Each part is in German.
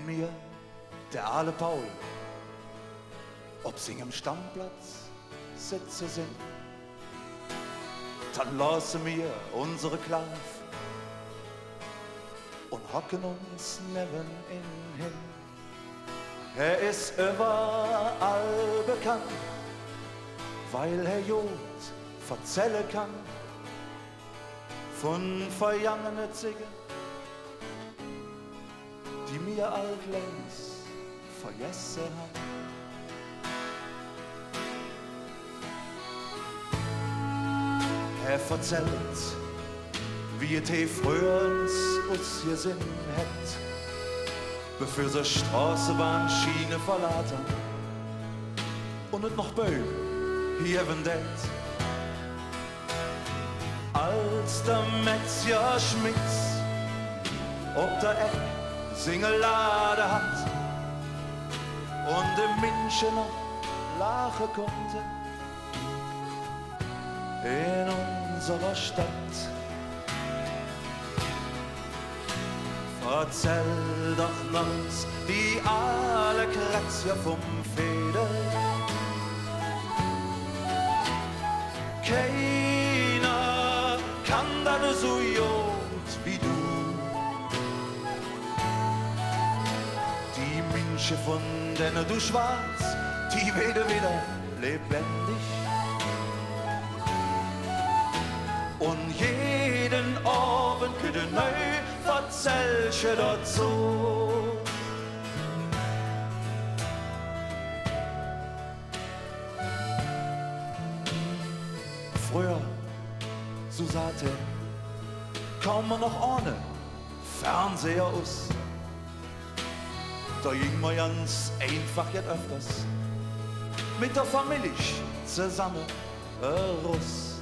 mir, der Aale Paul, ob sie am Stammplatz sitzen sind, dann lassen wir unsere Klav und hocken uns neben ihn hin. Er ist überall bekannt, weil er Jod verzählen kann von vergangenen Ziegen, die mir alt längst vergessen haben. Er erzählt, wie es he früher uns gesehen hat, bevor sie Straßenbahnschiene verlassen und es noch Böhm hier wendet. Als der Metzger Schmitz ob der Eck Singelade hat und der Menschen noch lachen konnte in unserer Stadt. Erzähl doch uns die alle Kratzer vom Feder. Keiner kann das so gut wie du. Die Menschen, von denen du schwarz, die werden wieder lebendig. Und jeden Abend könnte neu erzählst dazu. Früher, so sagte, kaum man noch ohne Fernseher aus. Da ging man ganz einfach jetzt öfters mit der Familie zusammen raus.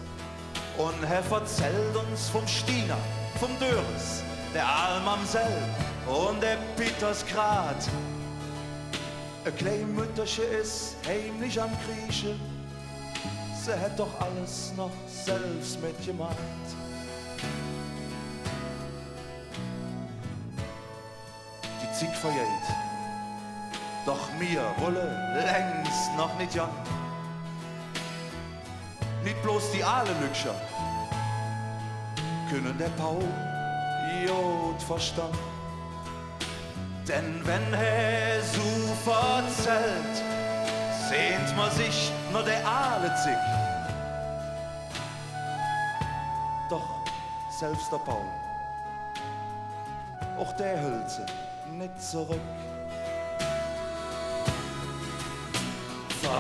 Und er erzählt uns vom Stina, vom Döris, der Almamsell und der Petersgrad. Ein kleines Mütterchen ist heimlich am Kriechen. Sie hat doch alles noch selbst mitgemacht. Die Zeit vergeht, doch mir wolle längst noch nicht jan. Nicht bloß die Aale-Lütscher können der Paul Jod verstand. Denn wenn er so erzählt, sehnt man sich nur der Aale zick. Doch selbst der Paul, auch der hält sich nicht zurück.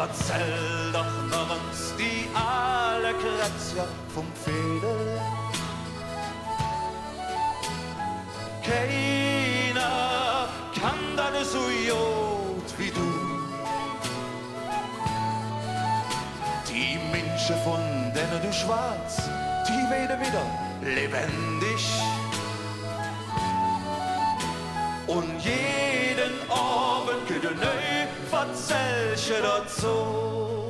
Erzähl doch noch uns die alle Kratzer vom Feder. Keiner kann das so gut wie du. Die Menschen, von denen du schwarz, die werden wieder lebendig. Und jeden Abend könnte neu erzählst dazu.